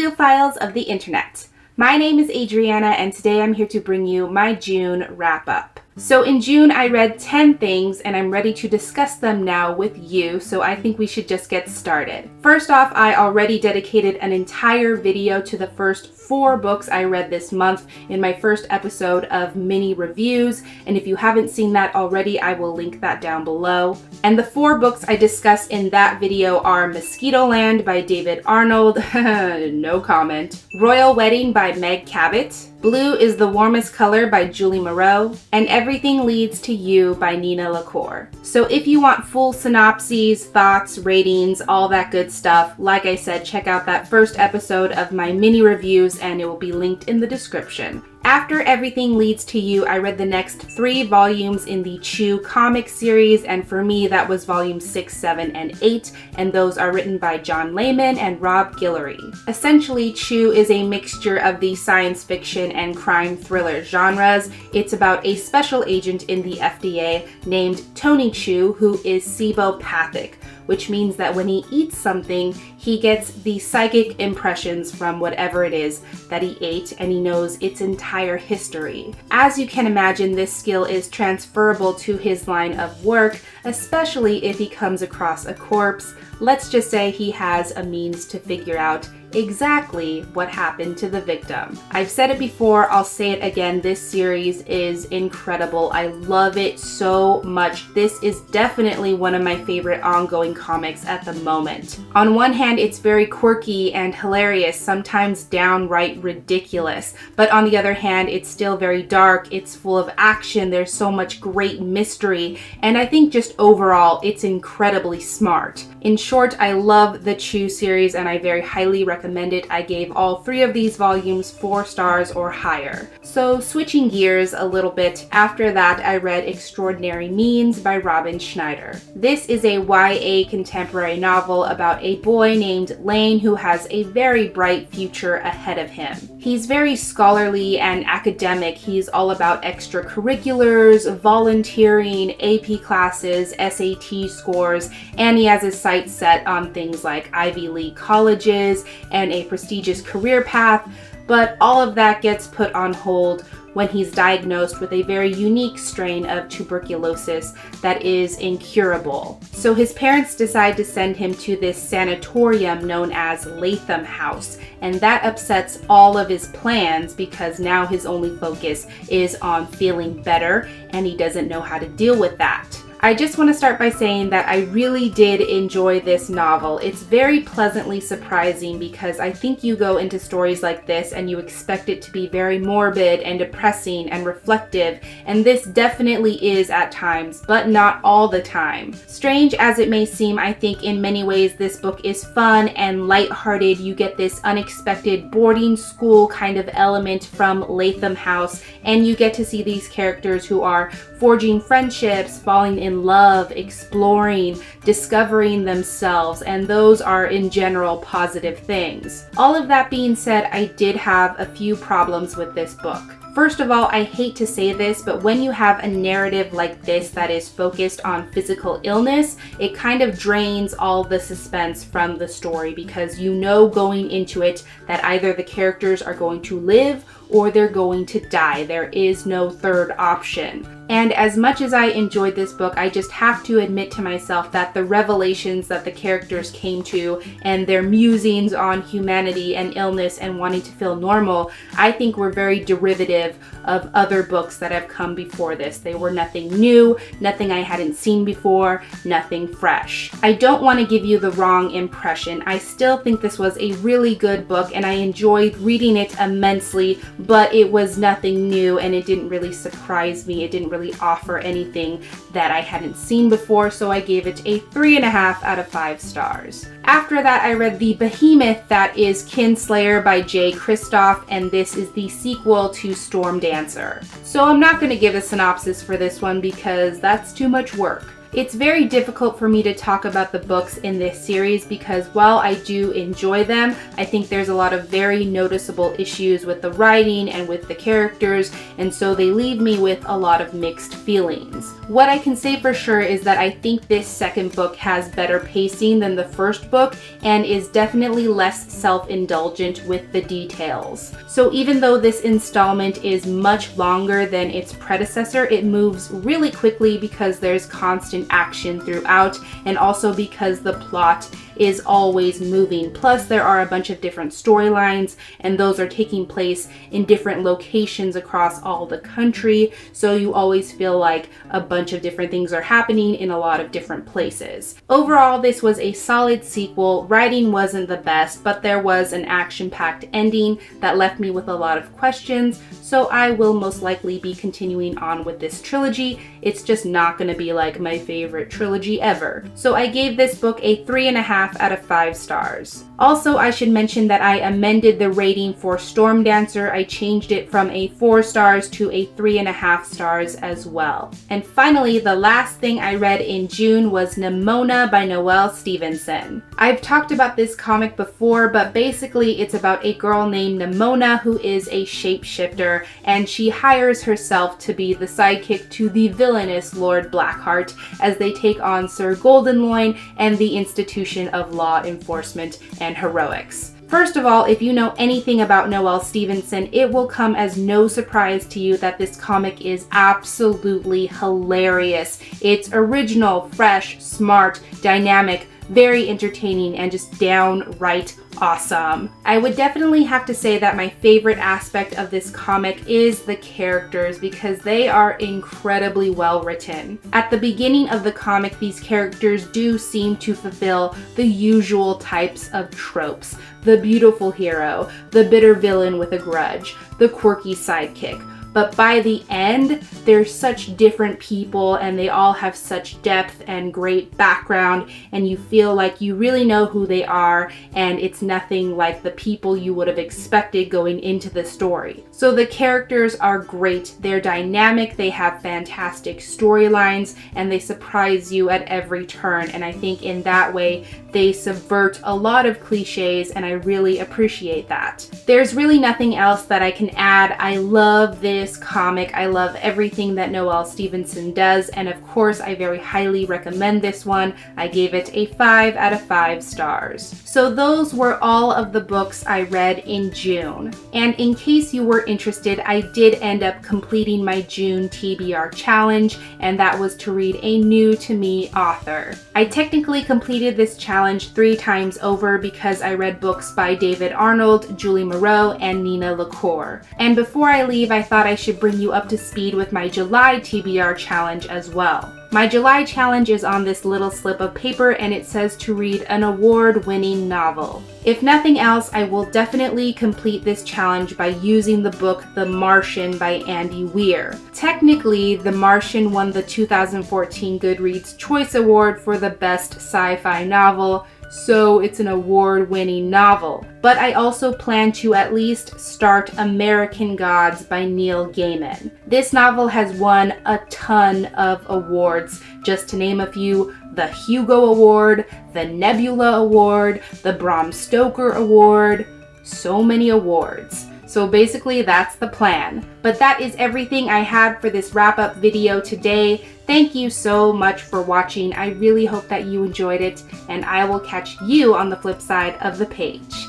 Bibliophiles of the Internet. My name is Adriana, and today I'm here to bring you my June wrap-up. So in June, I read 10 things, and I'm ready to discuss them now with you, so I think we should just get started. First off, I already dedicated an entire video to the first 4 books I read this month in my first episode of mini reviews, and if you haven't seen that already, I will link that down below. And the 4 books I discussed in that video are Mosquitoland by David Arnold, no comment, Royal Wedding by Meg Cabot, Blue is the Warmest Color by Julie Moreau, and Everything Leads to You by Nina LaCour. So if you want full synopses, thoughts, ratings, all that good stuff, like I said, check out that first episode of my mini reviews and it will be linked in the description. After Everything Leads to You, I read the next 3 volumes in the Chew comic series, and for me that was volumes 6, 7, and 8, and those are written by John Layman and Rob Guillory. Essentially, Chew is a mixture of the science fiction and crime thriller genres. It's about a special agent in the FDA named Tony Chew who is sebopathic, which means that when he eats something, he gets the psychic impressions from whatever it is that he ate, and he knows its entire history. As you can imagine, this skill is transferable to his line of work, especially if he comes across a corpse. Let's just say he has a means to figure out exactly what happened to the victim. I've said it before, I'll say it again, this series is incredible. I love it so much. This is definitely one of my favorite ongoing comics at the moment. On one hand, it's very quirky and hilarious, sometimes downright ridiculous, but on the other hand, it's still very dark, it's full of action, there's so much great mystery, and I think just overall, it's incredibly smart. In short, I love the Chew series and I very highly recommend it. I gave all 3 of these volumes 4 stars or higher. So switching gears a little bit, after that I read Extraordinary Means by Robin Schneider. This is a YA contemporary novel about a boy named Lane who has a very bright future ahead of him. He's very scholarly and academic. He's all about extracurriculars, volunteering, AP classes, SAT scores, and he has his sights set on things like Ivy League colleges and a prestigious career path, but all of that gets put on hold when he's diagnosed with a very unique strain of tuberculosis that is incurable. So his parents decide to send him to this sanatorium known as Latham House, and that upsets all of his plans because now his only focus is on feeling better and he doesn't know how to deal with that. I just want to start by saying that I really did enjoy this novel. It's very pleasantly surprising because I think you go into stories like this and you expect it to be very morbid and depressing and reflective, and this definitely is at times, but not all the time. Strange as it may seem, I think in many ways this book is fun and lighthearted. You get this unexpected boarding school kind of element from Latham House, and you get to see these characters who are forging friendships, falling in love, exploring, discovering themselves, and those are in general positive things. All of that being said, I did have a few problems with this book. First of all, I hate to say this, but when you have a narrative like this that is focused on physical illness, it kind of drains all the suspense from the story because you know going into it that either the characters are going to live or they're going to die. There is no third option. And as much as I enjoyed this book, I just have to admit to myself that the revelations that the characters came to and their musings on humanity and illness and wanting to feel normal, I think were very derivative of other books that have come before this. They were nothing new, nothing I hadn't seen before, nothing fresh. I don't want to give you the wrong impression. I still think this was a really good book and I enjoyed reading it immensely, but it was nothing new and it didn't really surprise me. It didn't really offer anything that I hadn't seen before, so I gave it a 3.5 out of 5 stars. After that, I read the Behemoth that is Kinslayer by Jay Kristoff, and this is the sequel to Storm Dancer. So I'm not going to give a synopsis for this one because that's too much work. It's very difficult for me to talk about the books in this series because while I do enjoy them, I think there's a lot of very noticeable issues with the writing and with the characters, and so they leave me with a lot of mixed feelings. What I can say for sure is that I think this second book has better pacing than the first book and is definitely less self-indulgent with the details. So even though this installment is much longer than its predecessor, it moves really quickly because there's constant action throughout, and also because the plot is always moving. Plus there are a bunch of different storylines, and those are taking place in different locations across all the country, so you always feel like a bunch of different things are happening in a lot of different places. Overall, this was a solid sequel. Writing wasn't the best, but there was an action-packed ending that left me with a lot of questions, so I will most likely be continuing on with this trilogy. It's just not going to be like my favorite trilogy ever. So I gave this book a 3.5 out of 5 stars. Also, I should mention that I amended the rating for Storm Dancer. I changed it from a 4 stars to a 3.5 stars as well. And finally, the last thing I read in June was Nimona by Noelle Stevenson. I've talked about this comic before, but basically it's about a girl named Nimona who is a shapeshifter, and she hires herself to be the sidekick to the villainous Lord Blackheart as they take on Sir Goldenloin and the institution of law enforcement and heroics. First of all, if you know anything about Noelle Stevenson, it will come as no surprise to you that this comic is absolutely hilarious. It's original, fresh, smart, dynamic, very entertaining, and just downright awesome. I would definitely have to say that my favorite aspect of this comic is the characters, because they are incredibly well written. At the beginning of the comic, these characters do seem to fulfill the usual types of tropes. The beautiful hero, the bitter villain with a grudge, the quirky sidekick. But by the end, they're such different people, and they all have such depth and great background, and you feel like you really know who they are, and it's nothing like the people you would have expected going into the story. So the characters are great, they're dynamic, they have fantastic storylines, and they surprise you at every turn, and I think in that way they subvert a lot of cliches, and I really appreciate that. There's really nothing else that I can add. I love this comic. I love everything that Noelle Stevenson does, and of course I very highly recommend this one. I gave it a 5 out of 5 stars. So those were all of the books I read in June. And in case you were interested, I did end up completing my June TBR challenge, and that was to read a new to me author. I technically completed this challenge 3 times over because I read books by David Arnold, Julie Moreau, and Nina LaCour. And before I leave, I thought I should bring you up to speed with my July TBR challenge as well. My July challenge is on this little slip of paper, and it says to read an award-winning novel. If nothing else, I will definitely complete this challenge by using the book The Martian by Andy Weir. Technically, The Martian won the 2014 Goodreads Choice Award for the best sci-fi novel, so it's an award-winning novel. But I also plan to at least start American Gods by Neil Gaiman. This novel has won a ton of awards. Just to name a few: the Hugo Award, the Nebula Award, the Bram Stoker Award. So many awards. So basically that's the plan. But that is everything I had for this wrap-up video today. Thank you so much for watching. I really hope that you enjoyed it, and I will catch you on the flip side of the page.